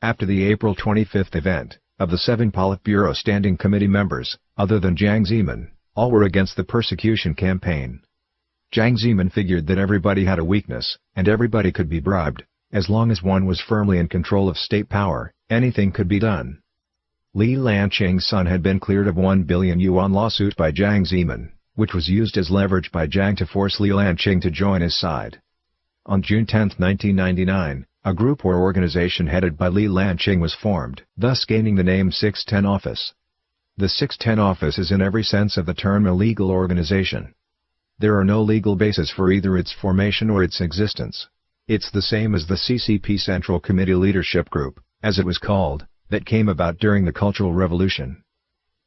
After the April 25 event, of the 7 Politburo Standing Committee members, other than Jiang Zemin, all were against the persecution campaign. Jiang Zemin figured that everybody had a weakness, and everybody could be bribed. As long as one was firmly in control of state power, anything could be done. Li Lanqing's son had been cleared of 1 billion yuan lawsuit by Jiang Zemin, which was used as leverage by Jiang to force Li Lanqing to join his side. On June 10, 1999, a group or organization headed by Li Lanqing was formed, thus gaining the name 610 Office. The 610 Office is in every sense of the term a legal organization. There are no legal basis for either its formation or its existence. It's the same as the CCP Central Committee Leadership Group, as it was called, that came about during the Cultural Revolution.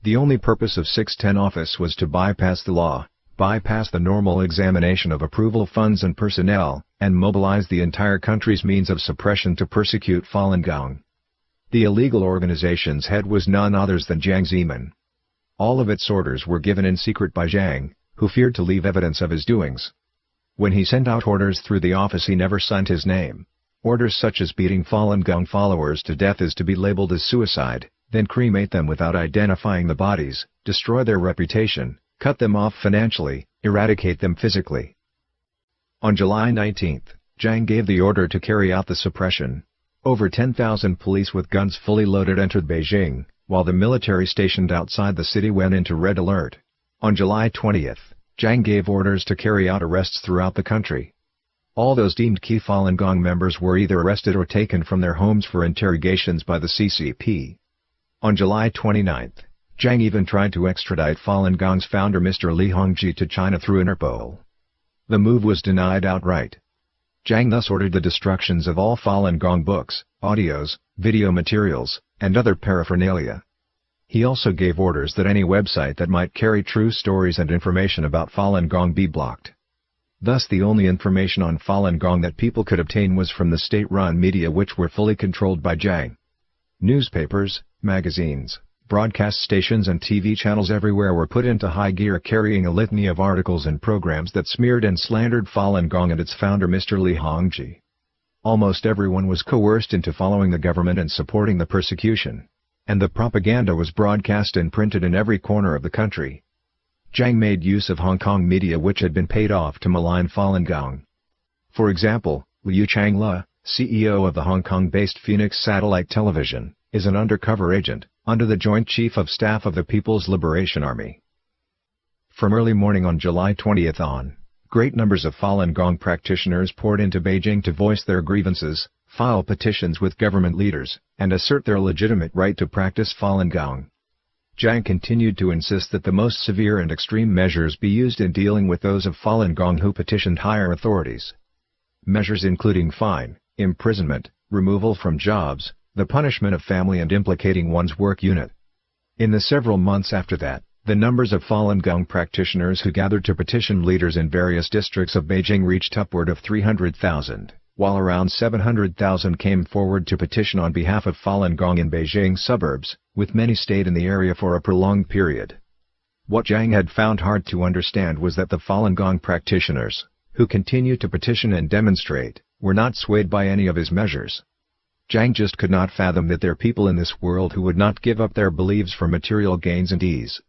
The only purpose of 610 Office was to bypass the law, bypass the normal examination of approval funds and personnel, and mobilize the entire country's means of suppression to persecute Falun Gong. The illegal organization's head was none other than Jiang Zemin. All of its orders were given in secret by Jiang, who feared to leave evidence of his doings. When he sent out orders through the office he never signed his name. Orders such as beating Falun Gong followers to death is to be labeled as suicide, then cremate them without identifying the bodies, destroy their reputation, cut them off financially, eradicate them physically. On July 19, Jiang gave the order to carry out the suppression. Over 10,000 police with guns fully loaded entered Beijing, while the military stationed outside the city went into red alert. On July 20, Jiang gave orders to carry out arrests throughout the country. All those deemed key Falun Gong members were either arrested or taken from their homes for interrogations by the CCP. On July 29, Jiang even tried to extradite Falun Gong's founder Mr. Li Hongzhi to China through Interpol. The move was denied outright. Jiang thus ordered the destructions of all Falun Gong books, audios, video materials, and other paraphernalia. He also gave orders that any website that might carry true stories and information about Falun Gong be blocked. Thus the only information on Falun Gong that people could obtain was from the state-run media, which were fully controlled by Jiang. Newspapers, magazines, broadcast stations and TV channels everywhere were put into high gear, carrying a litany of articles and programs that smeared and slandered Falun Gong and its founder Mr. Li Hongzhi. Almost everyone was coerced into following the government and supporting the persecution. And the propaganda was broadcast and printed in every corner of the country. Jiang made use of Hong Kong media which had been paid off to malign Falun Gong. For example, Liu Changle, CEO of the Hong Kong-based Phoenix Satellite Television, is an undercover agent, under the Joint Chief of Staff of the People's Liberation Army. From early morning on July 20 on, great numbers of Falun Gong practitioners poured into Beijing to voice their grievances, file petitions with government leaders, and assert their legitimate right to practice Falun Gong. Jiang continued to insist that the most severe and extreme measures be used in dealing with those of Falun Gong who petitioned higher authorities. Measures including fine, imprisonment, removal from jobs, the punishment of family and implicating one's work unit. In the several months after that, the numbers of Falun Gong practitioners who gathered to petition leaders in various districts of Beijing reached upward of 300,000. While around 700,000 came forward to petition on behalf of Falun Gong in Beijing's suburbs, with many stayed in the area for a prolonged period. What Jiang had found hard to understand was that the Falun Gong practitioners, who continued to petition and demonstrate, were not swayed by any of his measures. Jiang just could not fathom that there are people in this world who would not give up their beliefs for material gains and ease.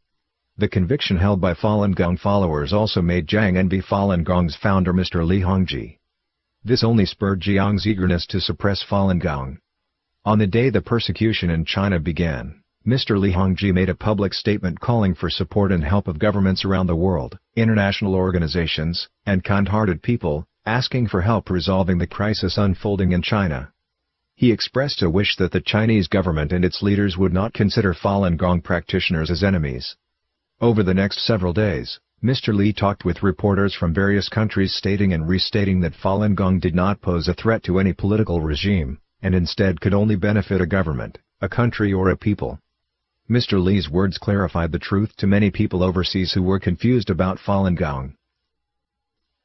The conviction held by Falun Gong followers also made Jiang envy Falun Gong's founder Mr. Li Hongzhi. This only spurred Jiang's eagerness to suppress Falun Gong. On the day the persecution in China began, Mr. Li Hongzhi made a public statement calling for support and help of governments around the world, international organizations, and kind-hearted people, asking for help resolving the crisis unfolding in China. He expressed a wish that the Chinese government and its leaders would not consider Falun Gong practitioners as enemies. Over the next several days, Mr. Li talked with reporters from various countries stating and restating that Falun Gong did not pose a threat to any political regime, and instead could only benefit a government, a country or a people. Mr. Li's words clarified the truth to many people overseas who were confused about Falun Gong.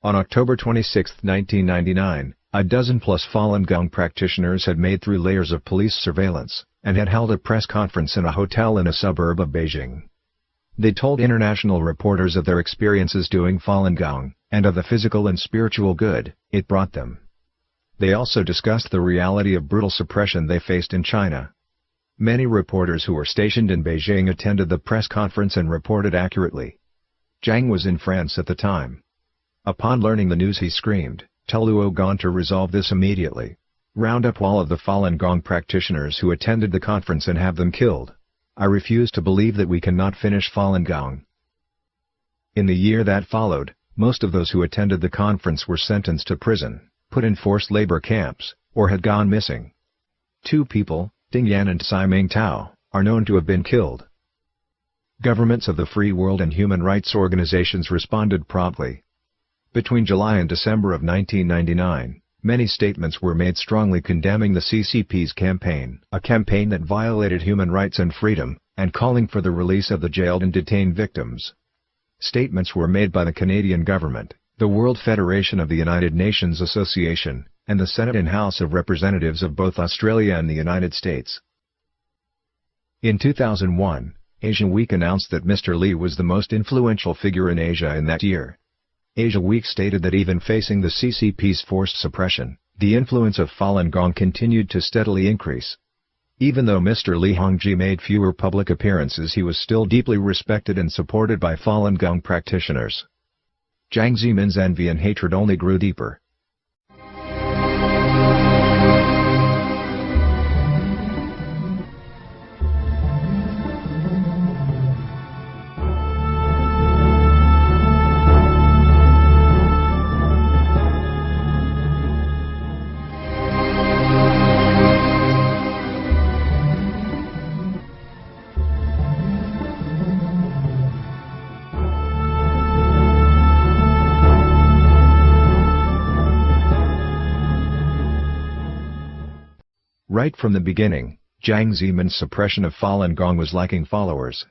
On October 26, 1999, a dozen-plus Falun Gong practitioners had made through layers of police surveillance, and had held a press conference in a hotel in a suburb of Beijing. They told international reporters of their experiences doing Falun Gong, and of the physical and spiritual good it brought them. They also discussed the reality of brutal suppression they faced in China. Many reporters who were stationed in Beijing attended the press conference and reported accurately. Jiang was in France at the time. Upon learning the news he screamed, "Tell Luo Gong to resolve this immediately. Round up all of the Falun Gong practitioners who attended the conference and have them killed. I refuse to believe that we cannot finish Falun Gong." In the year that followed, most of those who attended the conference were sentenced to prison, put in forced labor camps, or had gone missing. 2 people, Ding Yan and Tsai Ming-tao, are known to have been killed. Governments of the free world and human rights organizations responded promptly. Between July and December of 1999, many statements were made strongly condemning the CCP's campaign, a campaign that violated human rights and freedom, and calling for the release of the jailed and detained victims. Statements were made by the Canadian government, the World Federation of the United Nations Association, and the Senate and House of Representatives of both Australia and the United States. In 2001, Asia Week announced that Mr. Li was the most influential figure in Asia in that year. Asia Week stated that even facing the CCP's forced suppression, the influence of Falun Gong continued to steadily increase. Even though Mr. Li Hongzhi made fewer public appearances, he was still deeply respected and supported by Falun Gong practitioners. Jiang Zemin's envy and hatred only grew deeper. Right from the beginning, Jiang Zemin's suppression of Falun Gong was lacking followers.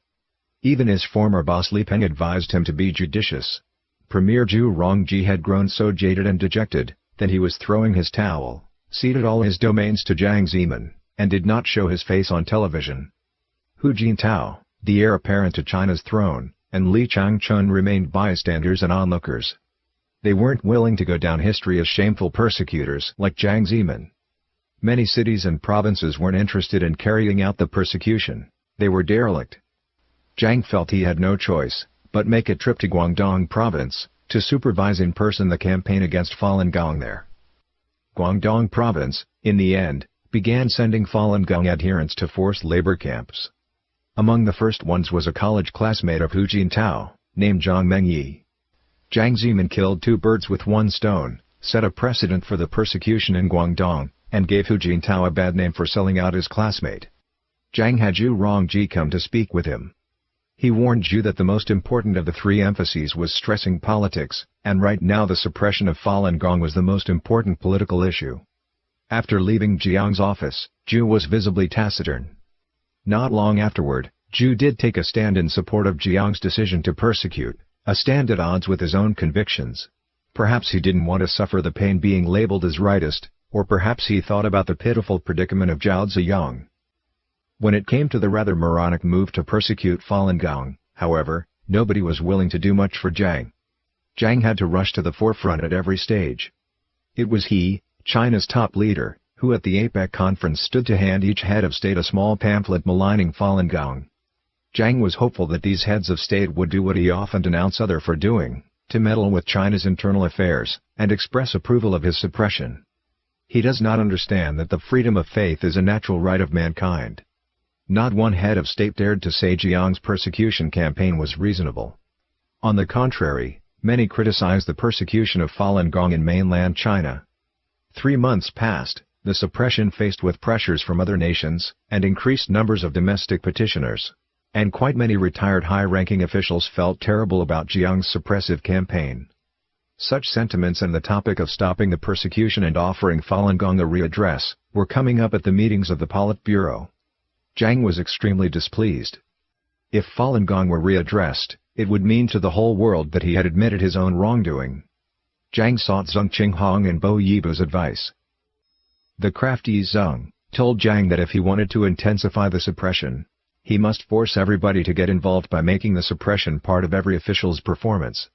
Even his former boss Li Peng advised him to be judicious. Premier Zhu Rongji had grown so jaded and dejected, that he was throwing his towel, ceded all his domains to Jiang Zemin, and did not show his face on television. Hu Jintao, the heir apparent to China's throne, and Li Changchun remained bystanders and onlookers. They weren't willing to go down history as shameful persecutors like Jiang Zemin. Many cities and provinces weren't interested in carrying out the persecution, they were derelict. Jiang felt he had no choice, but make a trip to Guangdong province, to supervise in person the campaign against Falun Gong there. Guangdong province, in the end, began sending Falun Gong adherents to forced labor camps. Among the first ones was a college classmate of Hu Jintao, named Zhang Mengyi. Jiang Zemin killed 2 birds with 1 stone, set a precedent for the persecution in Guangdong, and gave Hu Jintao a bad name for selling out his classmate. Jiang had Zhu Rongji come to speak with him. He warned Zhu that the most important of the 3 emphases was stressing politics, and right now the suppression of Falun Gong was the most important political issue. After leaving Jiang's office, Zhu was visibly taciturn. Not long afterward, Zhu did take a stand in support of Jiang's decision to persecute, a stand at odds with his own convictions. Perhaps he didn't want to suffer the pain being labeled as rightist, or perhaps he thought about the pitiful predicament of Zhao Ziyang. When it came to the rather moronic move to persecute Falun Gong, however, nobody was willing to do much for Jiang. Jiang had to rush to the forefront at every stage. It was he, China's top leader, who at the APEC conference stood to hand each head of state a small pamphlet maligning Falun Gong. Jiang was hopeful that these heads of state would do what he often denounced others for doing, to meddle with China's internal affairs, and express approval of his suppression. He does not understand that the freedom of faith is a natural right of mankind. Not one head of state dared to say Jiang's persecution campaign was reasonable. On the contrary, many criticized the persecution of Falun Gong in mainland China. 3 months passed, the suppression faced with pressures from other nations, and increased numbers of domestic petitioners. And quite many retired high-ranking officials felt terrible about Jiang's suppressive campaign. Such sentiments and the topic of stopping the persecution and offering Falun Gong a readdress, were coming up at the meetings of the Politburo. Jiang was extremely displeased. If Falun Gong were readdressed, it would mean to the whole world that he had admitted his own wrongdoing. Jiang sought Zheng Qinghong and Bo Yibu's advice. The crafty Zheng told Jiang that if he wanted to intensify the suppression, he must force everybody to get involved by making the suppression part of every official's performance.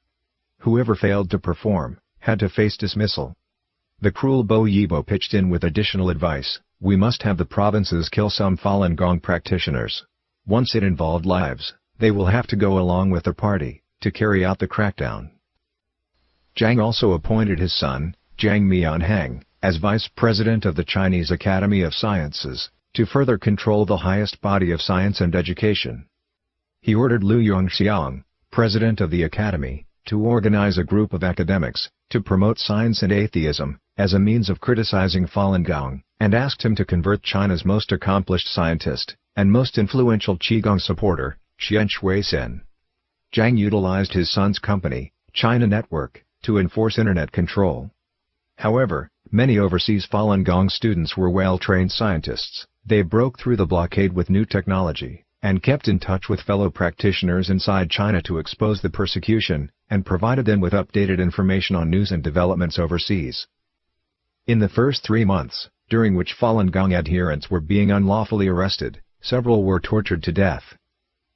Whoever failed to perform, had to face dismissal. The cruel Bo Yibo pitched in with additional advice: "We must have the provinces kill some Falun Gong practitioners. Once it involved lives, they will have to go along with the party, to carry out the crackdown." Jiang also appointed his son, Jiang Mianhang, as vice president of the Chinese Academy of Sciences, to further control the highest body of science and education. He ordered Liu Yongxiang, president of the academy, to organize a group of academics, to promote science and atheism, as a means of criticizing Falun Gong, and asked him to convert China's most accomplished scientist, and most influential Qigong supporter, Qian Shuisen. Jiang utilized his son's company, China Network, to enforce internet control. However, many overseas Falun Gong students were well-trained scientists. They broke through the blockade with new technology, and kept in touch with fellow practitioners inside China to expose the persecution, and provided them with updated information on news and developments overseas. In the first 3 months, during which Falun Gong adherents were being unlawfully arrested, several were tortured to death.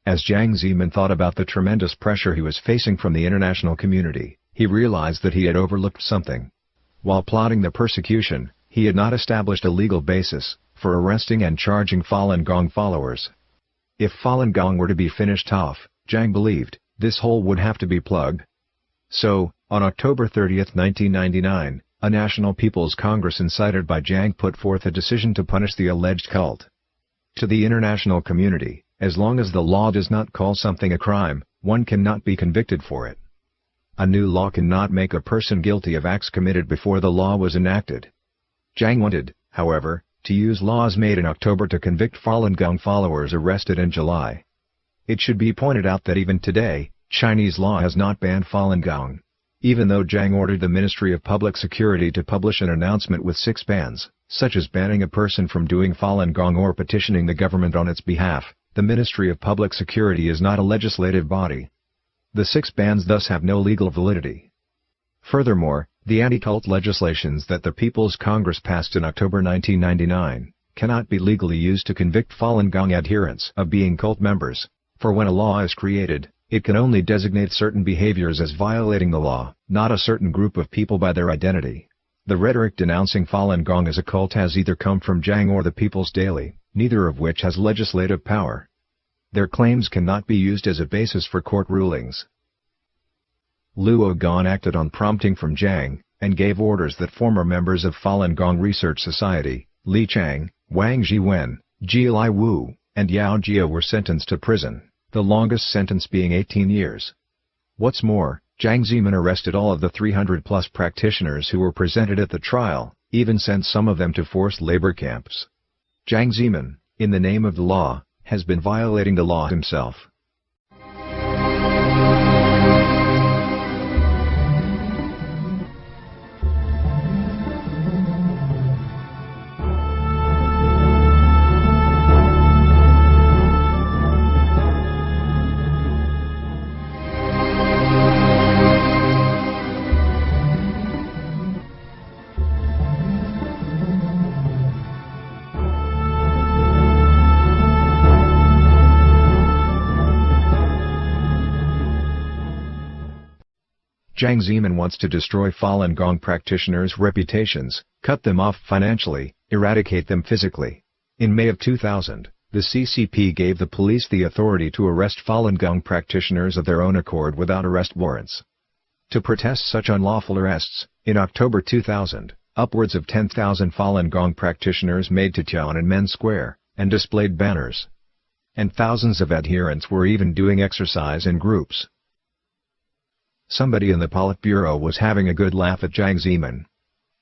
As Jiang Zemin thought about the tremendous pressure he was facing from the international community, he realized that he had overlooked something. While plotting the persecution, he had not established a legal basis for arresting and charging Falun Gong followers. If Falun Gong were to be finished off, Jiang believed, this hole would have to be plugged. So, on October 30, 1999, a National People's Congress incited by Jiang put forth a decision to punish the alleged cult. To the international community, as long as the law does not call something a crime, one cannot be convicted for it. A new law cannot make a person guilty of acts committed before the law was enacted. Jiang wanted, however, to use laws made in October to convict Falun Gong followers arrested in July. It should be pointed out that even today, Chinese law has not banned Falun Gong. Even though Jiang ordered the Ministry of Public Security to publish an announcement with 6 bans, such as banning a person from doing Falun Gong or petitioning the government on its behalf, the Ministry of Public Security is not a legislative body. The 6 bans thus have no legal validity. Furthermore, the anti-cult legislations that the People's Congress passed in October 1999 cannot be legally used to convict Falun Gong adherents of being cult members, for when a law is created, it can only designate certain behaviors as violating the law, not a certain group of people by their identity. The rhetoric denouncing Falun Gong as a cult has either come from Jiang or the People's Daily, neither of which has legislative power. Their claims cannot be used as a basis for court rulings. Luo Gan acted on prompting from Jiang, and gave orders that former members of Falun Gong Research Society, Li Chang, Wang Zhiwen, Jia Lai Wu, and Yao Jia were sentenced to prison, the longest sentence being 18 years. What's more, Jiang Zemin arrested all of the 300-plus practitioners who were presented at the trial, even sent some of them to forced labor camps. Jiang Zemin, in the name of the law, has been violating the law himself. Jiang Zemin wants to destroy Falun Gong practitioners' reputations, cut them off financially, eradicate them physically. In May of 2000, the CCP gave the police the authority to arrest Falun Gong practitioners of their own accord without arrest warrants. To protest such unlawful arrests, in October 2000, upwards of 10,000 Falun Gong practitioners made to Tiananmen Square, and displayed banners. And thousands of adherents were even doing exercise in groups. Somebody in the Politburo was having a good laugh at Jiang Zemin.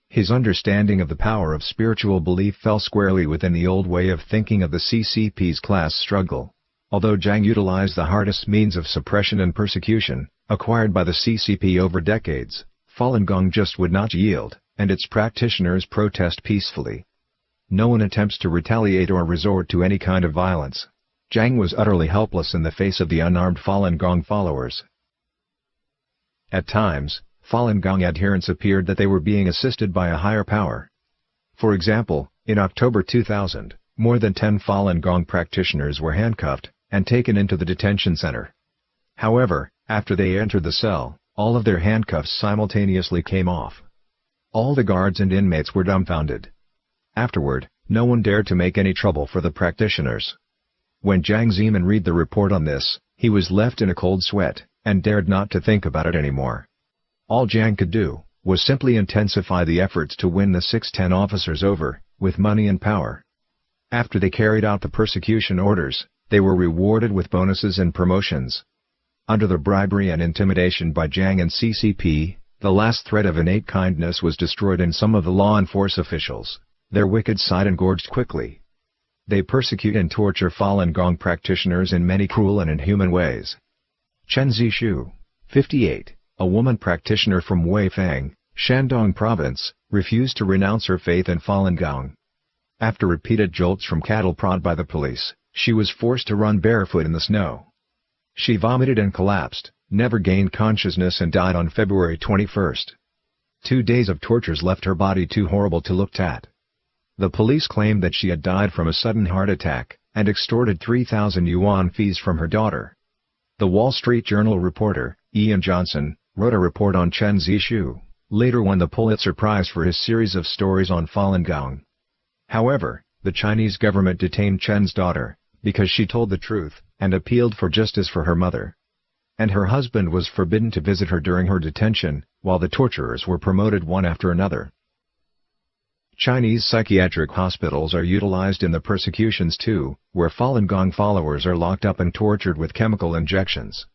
His understanding of the power of spiritual belief fell squarely within the old way of thinking of the CCP's class struggle. Although Jiang utilized the hardest means of suppression and persecution, acquired by the CCP over decades, Falun Gong just would not yield, and its practitioners protest peacefully. No one attempts to retaliate or resort to any kind of violence. Jiang was utterly helpless in the face of the unarmed Falun Gong followers. At times, Falun Gong adherents appeared that they were being assisted by a higher power. For example, in October 2000, more than 10 Falun Gong practitioners were handcuffed and taken into the detention center. However, after they entered the cell, all of their handcuffs simultaneously came off. All the guards and inmates were dumbfounded. Afterward, no one dared to make any trouble for the practitioners. When Jiang Zemin read the report on this, he was left in a cold sweat, and dared not to think about it anymore. All Jiang could do was simply intensify the efforts to win the 610 officers over, with money and power. After they carried out the persecution orders, they were rewarded with bonuses and promotions. Under the bribery and intimidation by Jiang and CCP, the last thread of innate kindness was destroyed in some of the law enforcement officials. Their wicked side engorged quickly. They persecute and torture Falun Gong practitioners in many cruel and inhuman ways. Chen Zishu, 58, a woman practitioner from Weifang, Shandong Province, refused to renounce her faith in Falun Gong. After repeated jolts from cattle prod by the police, she was forced to run barefoot in the snow. She vomited and collapsed, never gained consciousness and died on February 21. 2 days of tortures left her body too horrible to look at. The police claimed that she had died from a sudden heart attack, and extorted 3,000 yuan fees from her daughter. The Wall Street Journal reporter, Ian Johnson, wrote a report on Chen Zishu, later won the Pulitzer Prize for his series of stories on Falun Gong. However, the Chinese government detained Chen's daughter, because she told the truth, and appealed for justice for her mother. And her husband was forbidden to visit her during her detention, while the torturers were promoted one after another. Chinese psychiatric hospitals are utilized in the persecutions too, where Falun Gong followers are locked up and tortured with chemical injections.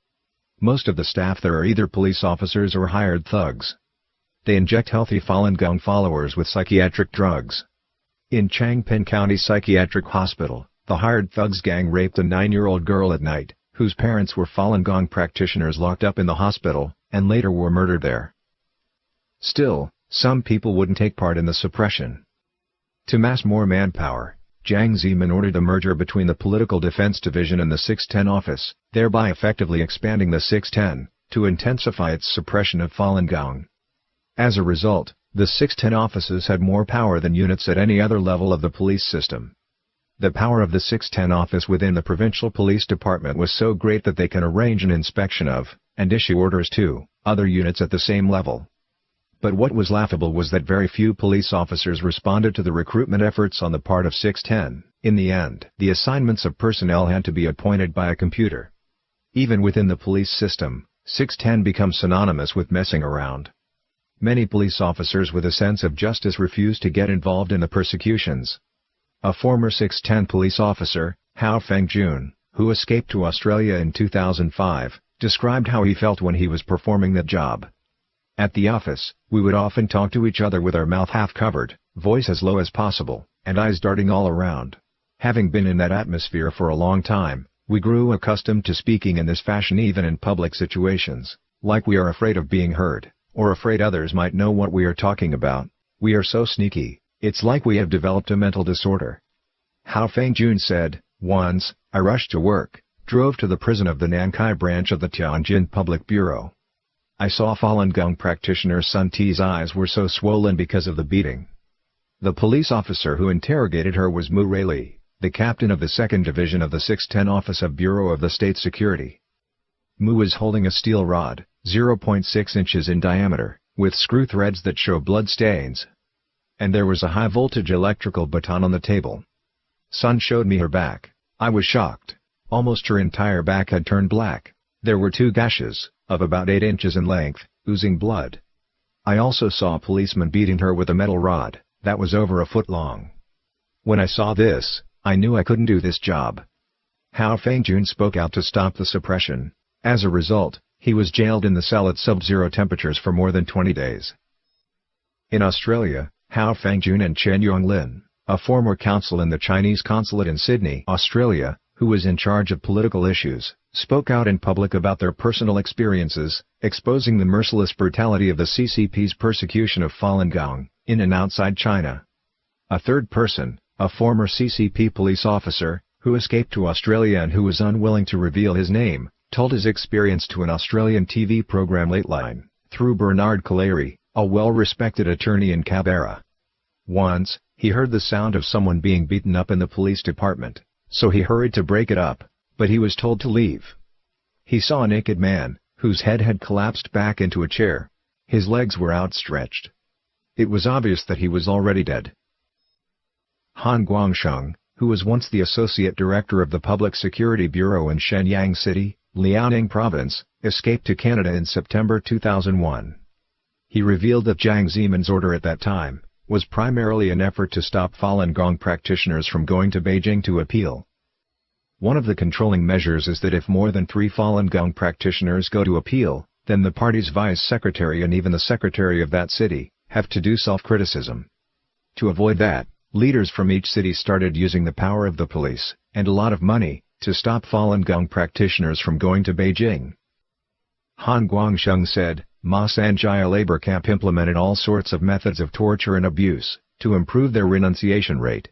Most of the staff there are either police officers or hired thugs. They inject healthy Falun Gong followers with psychiatric drugs. In Changping County Psychiatric Hospital, the hired thugs gang raped a 9-year-old girl at night, whose parents were Falun Gong practitioners locked up in the hospital, and later were murdered there. Still, some people wouldn't take part in the suppression. To mass more manpower, Jiang Zemin ordered the merger between the Political Defense Division and the 610 office, thereby effectively expanding the 610, to intensify its suppression of Falun Gong. As a result, the 610 offices had more power than units at any other level of the police system. The power of the 610 office within the provincial police department was so great that they can arrange an inspection of, and issue orders to, other units at the same level. But what was laughable was that very few police officers responded to the recruitment efforts on the part of 610. In the end, the assignments of personnel had to be appointed by a computer. Even within the police system, 610 becomes synonymous with messing around. Many police officers with a sense of justice refused to get involved in the persecutions. A former 610 police officer, Hao Fengjun, who escaped to Australia in 2005, described how he felt when he was performing that job. At the office, we would often talk to each other with our mouth half covered, voice as low as possible, and eyes darting all around. Having been in that atmosphere for a long time, we grew accustomed to speaking in this fashion even in public situations, like we are afraid of being heard, or afraid others might know what we are talking about. We are so sneaky, it's like we have developed a mental disorder. Hao Fengjun said, "Once, I rushed to work, drove to the prison of the Nankai branch of the Tianjin Public Bureau. I saw Falun Gong practitioner Sun Ti's eyes were so swollen because of the beating. The police officer who interrogated her was Mu Raili, the captain of the 2nd Division of the 610 Office of Bureau of the State Security. Mu was holding a steel rod, 0.6 inches in diameter, with screw threads that show blood stains. And there was a high-voltage electrical baton on the table. Sun showed me her back. I was shocked. Almost her entire back had turned black. There were 2 gashes, of about 8 inches in length, oozing blood. I also saw a policeman beating her with a metal rod, that was over a foot long. When I saw this, I knew I couldn't do this job." Hao Fengjun spoke out to stop the suppression. As a result, he was jailed in the cell at sub-zero temperatures for more than 20 days. In Australia, Hao Fengjun and Chen Yonglin, a former consul in the Chinese consulate in Sydney, Australia, who was in charge of political issues, spoke out in public about their personal experiences, exposing the merciless brutality of the CCP's persecution of Falun Gong, in and outside China. A third person, a former CCP police officer, who escaped to Australia and who was unwilling to reveal his name, told his experience to an Australian TV program Lateline, through Bernard Collaery, a well-respected attorney in Canberra. Once, he heard the sound of someone being beaten up in the police department, so he hurried to break it up, but he was told to leave. He saw a naked man, whose head had collapsed back into a chair. His legs were outstretched. it was obvious that he was already dead. Han Guangsheng, who was once the Associate Director of the Public Security Bureau in Shenyang City, Liaoning Province, escaped to Canada in September 2001. He revealed that Jiang Zemin's order at that time was primarily an effort to stop Falun Gong practitioners from going to Beijing to appeal. One of the controlling measures is that if more than 3 Falun Gong practitioners go to appeal, then the party's vice secretary and even the secretary of that city have to do self-criticism. To avoid that, leaders from each city started using the power of the police, and a lot of money, to stop Falun Gong practitioners from going to Beijing. Han Guangsheng said, Ma Sanjaya labor camp implemented all sorts of methods of torture and abuse, to improve their renunciation rate.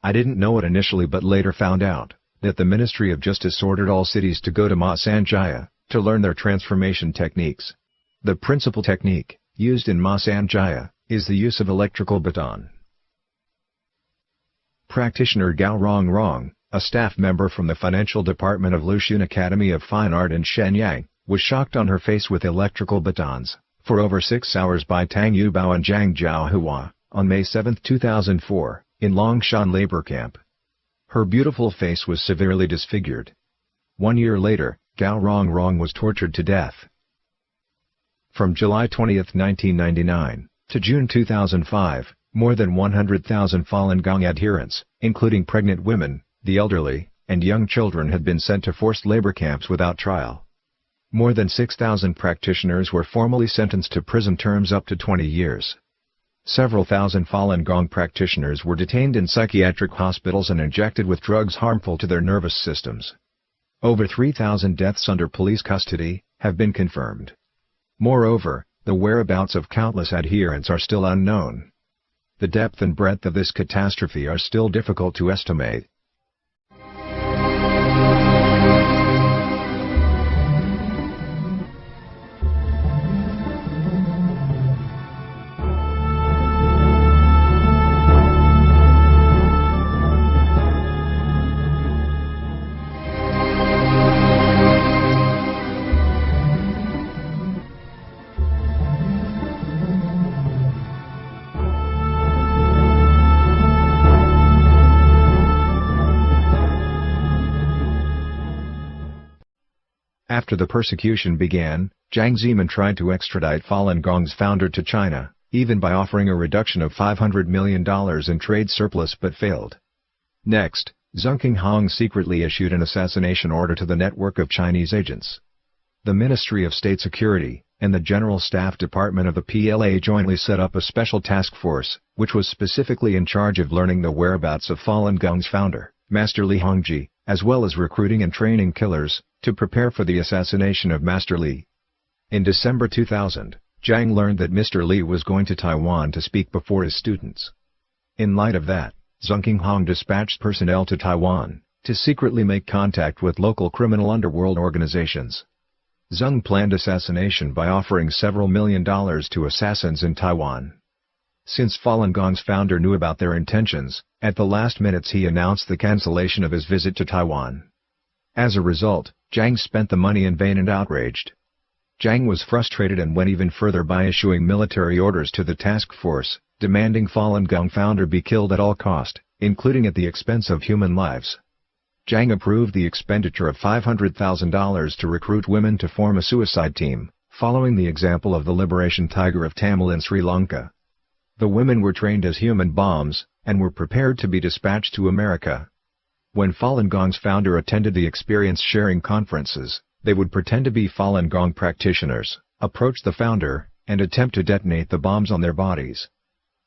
I didn't know it initially but later found out that the Ministry of Justice ordered all cities to go to Ma Sanjaya, to learn their transformation techniques. The principal technique, used in Ma Sanjaya, is the use of electrical baton. Practitioner Gao Rongrong, a staff member from the financial department of Luxun Academy of Fine Art in Shenyang, was shocked on her face with electrical batons, for over 6 hours by Tang Yubao and Zhang Jiaohua, on May 7, 2004, in Longshan labor camp. Her beautiful face was severely disfigured. 1 year later, Gao Rongrong was tortured to death. From July 20, 1999, to June 2005, more than 100,000 Falun Gong adherents, including pregnant women, the elderly, and young children had been sent to forced labor camps without trial. More than 6,000 practitioners were formally sentenced to prison terms up to 20 years. Several thousand Falun Gong practitioners were detained in psychiatric hospitals and injected with drugs harmful to their nervous systems. Over 3,000 deaths under police custody have been confirmed. Moreover, the whereabouts of countless adherents are still unknown. The depth and breadth of this catastrophe are still difficult to estimate. After the persecution began, Jiang Zemin tried to extradite Falun Gong's founder to China, even by offering a reduction of $500 million in trade surplus but failed. Next, Zhongking Hong secretly issued an assassination order to the network of Chinese agents. The Ministry of State Security and the General Staff Department of the PLA jointly set up a special task force, which was specifically in charge of learning the whereabouts of Falun Gong's founder, Master Li Hongzhi, as well as recruiting and training killers, to prepare for the assassination of Master Li. In December 2000, Jiang learned that Mr. Li was going to Taiwan to speak before his students. In light of that, Zhongking Hong dispatched personnel to Taiwan, to secretly make contact with local criminal underworld organizations. Zheng planned assassination by offering several $1 million to assassins in Taiwan. Since Falun Gong's founder knew about their intentions, at the last minutes he announced the cancellation of his visit to Taiwan. As a result, Jiang spent the money in vain and outraged. Jiang was frustrated and went even further by issuing military orders to the task force, demanding Falun Gong founder be killed at all cost, including at the expense of human lives. Jiang approved the expenditure of $500,000 to recruit women to form a suicide team, following the example of the Liberation Tiger of Tamil in Sri Lanka. The women were trained as human bombs, and were prepared to be dispatched to America. When Falun Gong's founder attended the experience-sharing conferences, they would pretend to be Falun Gong practitioners, approach the founder, and attempt to detonate the bombs on their bodies.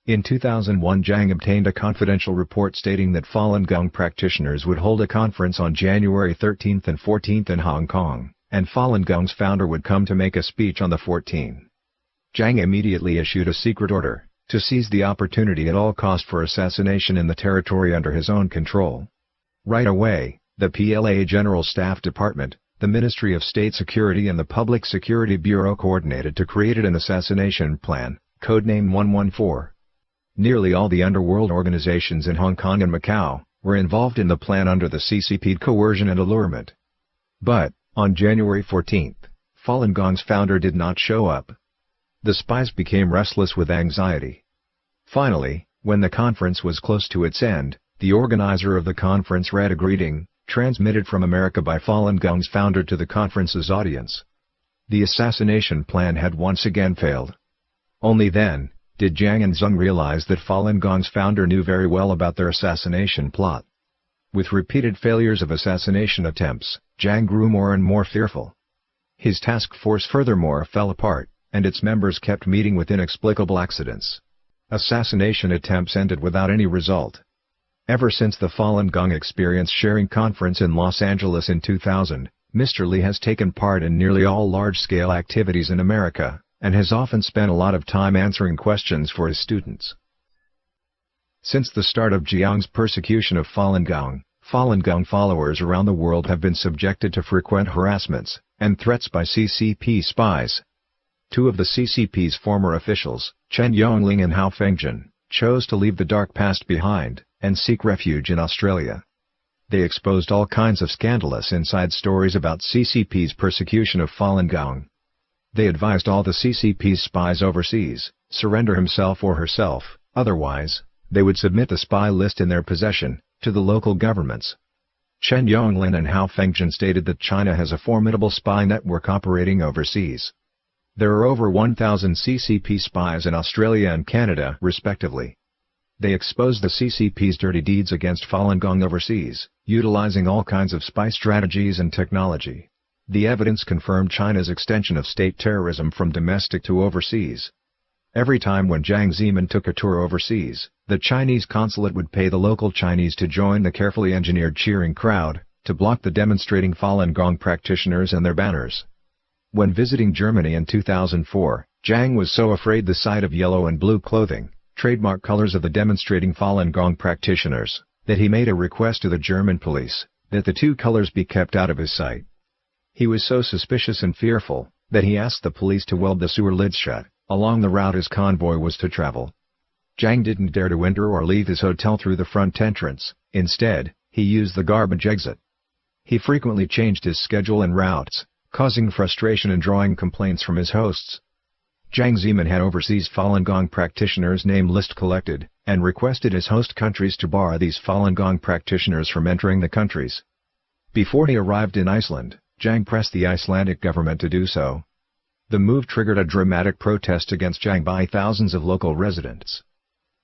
In 2001, Jiang obtained a confidential report stating that Falun Gong practitioners would hold a conference on January 13 and 14 in Hong Kong, and Falun Gong's founder would come to make a speech on the 14th. Jiang immediately issued a secret order to seize the opportunity at all cost for assassination in the territory under his own control. Right away, the PLA General Staff Department, the Ministry of State Security and the Public Security Bureau coordinated to create an assassination plan, codenamed 114. Nearly all the underworld organizations in Hong Kong and Macau were involved in the plan under the CCP coercion and allurement. But, on January 14, Falun Gong's founder did not show up. The spies became restless with anxiety, Finally, when the conference was close to its end, the organizer of the conference read a greeting, transmitted from America by Falun Gong's founder to the conference's audience. The assassination plan had once again failed. Only then did Jiang and Zheng realize that Falun Gong's founder knew very well about their assassination plot. With repeated failures of assassination attempts, Jiang grew more and more fearful. His task force furthermore fell apart, and its members kept meeting with inexplicable accidents. Assassination attempts ended without any result. Ever since the Falun Gong Experience Sharing Conference in Los Angeles in 2000, Mr. Lee has taken part in nearly all large-scale activities in America, and has often spent a lot of time answering questions for his students. Since the start of Jiang's persecution of Falun Gong followers around the world have been subjected to frequent harassments and threats by CCP spies. Two of the CCP's former officials, Chen Yongling and Hao Fengjun, chose to leave the dark past behind and seek refuge in Australia. They exposed all kinds of scandalous inside stories about CCP's persecution of Falun Gong. They advised all the CCP's spies overseas, surrender himself or herself, otherwise, they would submit the spy list in their possession to the local governments. Chen Yongling and Hao Fengjun stated that China has a formidable spy network operating overseas. There are over 1,000 CCP spies in Australia and Canada, respectively. They exposed the CCP's dirty deeds against Falun Gong overseas, utilizing all kinds of spy strategies and technology. The evidence confirmed China's extension of state terrorism from domestic to overseas. Every time when Jiang Zemin took a tour overseas, the Chinese consulate would pay the local Chinese to join the carefully engineered cheering crowd, to block the demonstrating Falun Gong practitioners and their banners. When visiting Germany in 2004, Jiang was so afraid the sight of yellow and blue clothing, trademark colors of the demonstrating Falun Gong practitioners, that he made a request to the German police, that the two colors be kept out of his sight. He was so suspicious and fearful, that he asked the police to weld the sewer lids shut, along the route his convoy was to travel. Jiang didn't dare to enter or leave his hotel through the front entrance, instead, he used the garbage exit. He frequently changed his schedule and routes, causing frustration and drawing complaints from his hosts. Jiang Zemin had overseas Falun Gong practitioners' name list collected, and requested his host countries to bar these Falun Gong practitioners from entering the countries. Before he arrived in Iceland, Jiang pressed the Icelandic government to do so. The move triggered a dramatic protest against Jiang by thousands of local residents.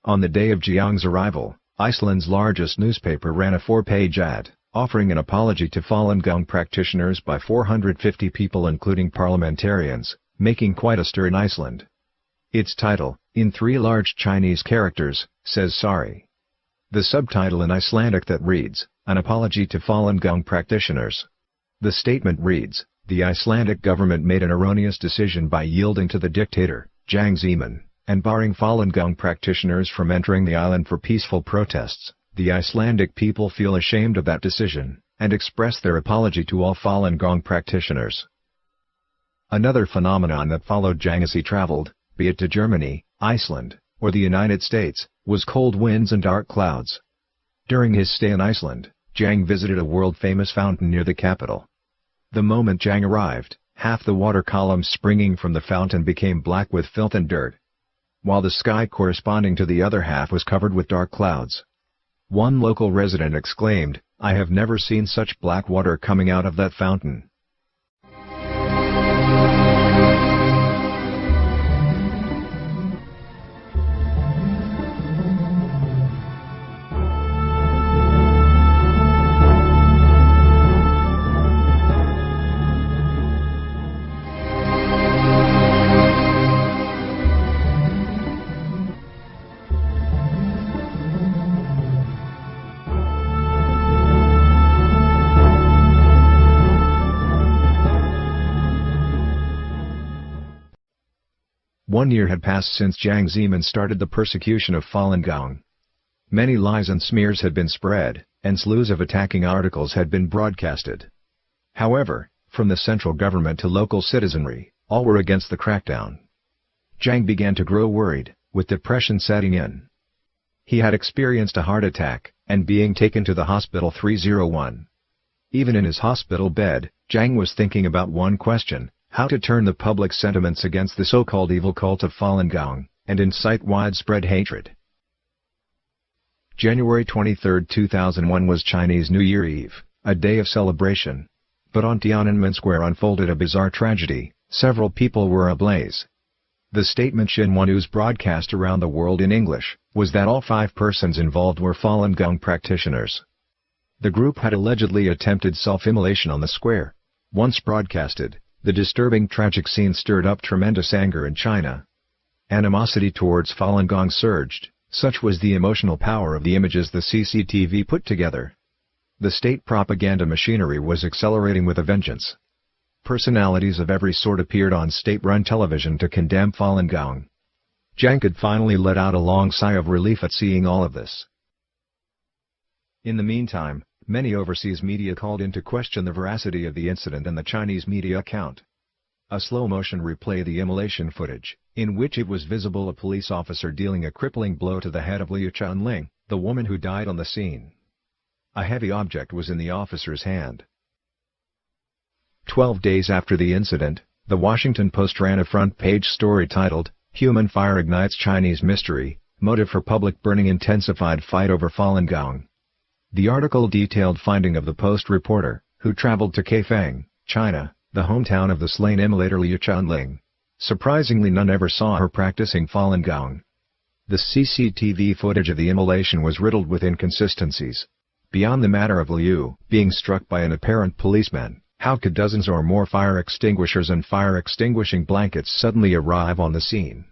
On the day of Jiang's arrival, Iceland's largest newspaper ran a 4-page ad, offering an apology to Falun Gong practitioners by 450 people including parliamentarians, making quite a stir in Iceland. Its title, in 3 large Chinese characters, says sorry. The subtitle in Icelandic that reads, an apology to Falun Gong practitioners. The statement reads, the Icelandic government made an erroneous decision by yielding to the dictator, Jiang Zemin, and barring Falun Gong practitioners from entering the island for peaceful protests. The Icelandic people feel ashamed of that decision, and express their apology to all Falun Gong practitioners. Another phenomenon that followed Jiang as he traveled, be it to Germany, Iceland, or the United States, was cold winds and dark clouds. During his stay in Iceland, Jiang visited a world-famous fountain near the capital. The moment Jiang arrived, half the water columns springing from the fountain became black with filth and dirt, while the sky corresponding to the other half was covered with dark clouds. One local resident exclaimed, I have never seen such black water coming out of that fountain. One year had passed since Jiang Zemin started the persecution of Falun Gong. Many lies and smears had been spread, and slews of attacking articles had been broadcasted. However, from the central government to local citizenry, all were against the crackdown. Jiang began to grow worried, with depression setting in. He had experienced a heart attack, and being taken to the hospital 301. Even in his hospital bed, Jiang was thinking about one question: how to turn the public sentiments against the so-called evil cult of Falun Gong and incite widespread hatred. January 23, 2001 was Chinese New Year Eve, a day of celebration. But on Tiananmen Square unfolded a bizarre tragedy. Several people were ablaze. The statement Xinhua News broadcast around the world in English was that all 5 persons involved were Falun Gong practitioners. The group had allegedly attempted self-immolation on the square. Once broadcasted, the disturbing tragic scene stirred up tremendous anger in China. Animosity towards Falun Gong surged, such was the emotional power of the images the CCTV put together. The state propaganda machinery was accelerating with a vengeance. Personalities of every sort appeared on state-run television to condemn Falun Gong. Jiang could finally let out a long sigh of relief at seeing all of this. In the meantime, many overseas media called into question the veracity of the incident and the Chinese media account. A slow-motion replay of the immolation footage, in which it was visible a police officer dealing a crippling blow to the head of Liu Chunling, the woman who died on the scene. A heavy object was in the officer's hand. 12 days after the incident, the Washington Post ran a front-page story titled, "Human Fire Ignites Chinese Mystery, Motive for Public Burning Intensified Fight Over Falun Gong." The article detailed finding of the Post reporter, who traveled to Kaifeng, China, the hometown of the slain immolator Liu Chunling. Surprisingly, none ever saw her practicing Falun Gong. The CCTV footage of the immolation was riddled with inconsistencies. Beyond the matter of Liu being struck by an apparent policeman, how could dozens or more fire extinguishers and fire extinguishing blankets suddenly arrive on the scene?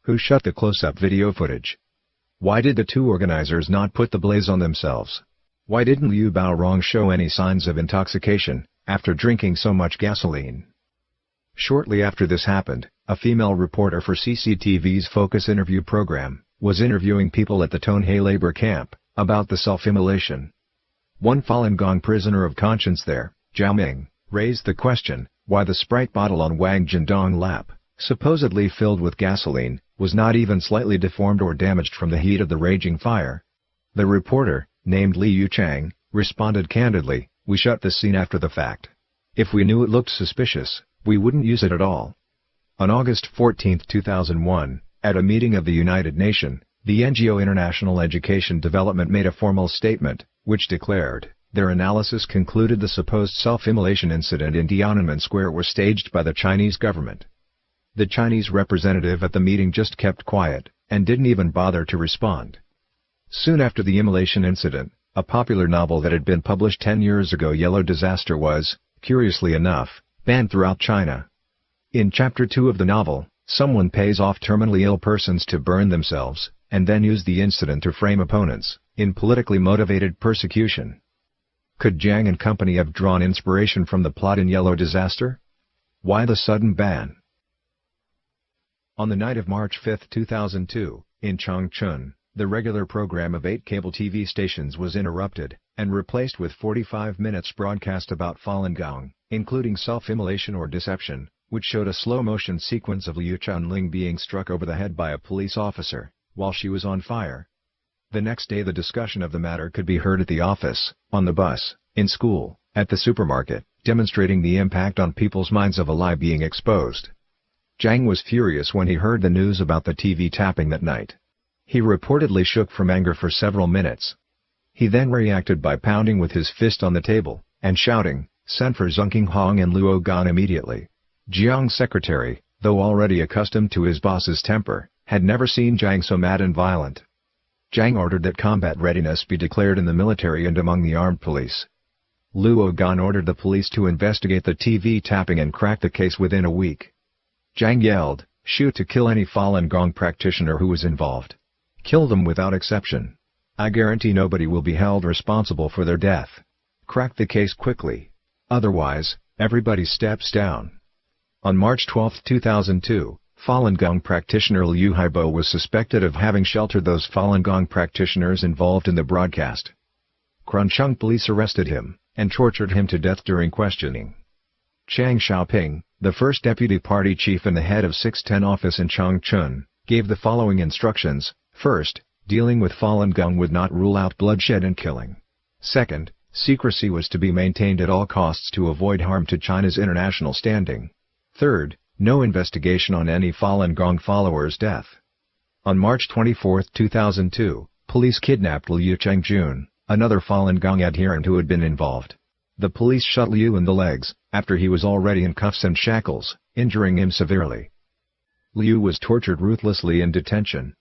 Who shot the close-up video footage? Why did the 2 organizers not put the blaze on themselves? Why didn't Liu Baorong show any signs of intoxication after drinking so much gasoline? Shortly after this happened, a female reporter for CCTV's Focus interview program was interviewing people at the Tonghai labor camp about the self-immolation. One Falun Gong prisoner of conscience there, Zhao Ming, raised the question, why the Sprite bottle on Wang Jindong's lap, supposedly filled with gasoline, was not even slightly deformed or damaged from the heat of the raging fire. The reporter, named Li Yuchang, responded candidly, "We shot this scene after the fact. If we knew it looked suspicious, we wouldn't use it at all." On August 14, 2001, at a meeting of the United Nations, the NGO International Education Development made a formal statement, which declared, their analysis concluded the supposed self-immolation incident in Tiananmen Square was staged by the Chinese government. The Chinese representative at the meeting just kept quiet, and didn't even bother to respond. Soon after the immolation incident, a popular novel that had been published 10 years ago, Yellow Disaster, was, curiously enough, banned throughout China. In Chapter 2 of the novel, someone pays off terminally ill persons to burn themselves, and then use the incident to frame opponents in politically motivated persecution. Could Jiang and company have drawn inspiration from the plot in Yellow Disaster? Why the sudden ban? On the night of March 5, 2002, in Changchun, the regular program of 8 cable TV stations was interrupted, and replaced with 45 minutes broadcast about Falun Gong, including self-immolation or deception, which showed a slow-motion sequence of Liu Chunling being struck over the head by a police officer, while she was on fire. The next day the discussion of the matter could be heard at the office, on the bus, in school, at the supermarket, demonstrating the impact on people's minds of a lie being exposed. Jiang was furious when he heard the news about the TV tapping that night. He reportedly shook from anger for several minutes. He then reacted by pounding with his fist on the table, and shouting, "Send for Zhongqing Hong and Luo Gan immediately." Jiang's secretary, though already accustomed to his boss's temper, had never seen Jiang so mad and violent. Jiang ordered that combat readiness be declared in the military and among the armed police. Luo Gan ordered the police to investigate the TV tapping and crack the case within a week. Jiang yelled, "Shoot to kill any Falun Gong practitioner who was involved. Kill them without exception. I guarantee nobody will be held responsible for their death. Crack the case quickly. Otherwise, everybody steps down." On March 12, 2002, Falun Gong practitioner Liu Haibo was suspected of having sheltered those Falun Gong practitioners involved in the broadcast. Cruncheng police arrested him, and tortured him to death during questioning. Chang Xiaoping, the first deputy party chief and the head of 610 office in Changchun, gave the following instructions: first, dealing with Falun Gong would not rule out bloodshed and killing. Second, secrecy was to be maintained at all costs to avoid harm to China's international standing. Third, no investigation on any Falun Gong followers' death. On March 24, 2002, police kidnapped Liu Chengjun, another Falun Gong adherent who had been involved. The police shot Liu in the legs, after he was already in cuffs and shackles, injuring him severely. Liu was tortured ruthlessly in detention.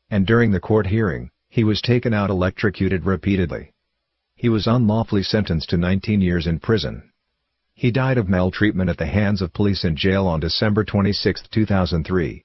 And during the court hearing, he was taken out electrocuted repeatedly. He was unlawfully sentenced to 19 years in prison. He died of maltreatment at the hands of police in jail on December 26, 2003.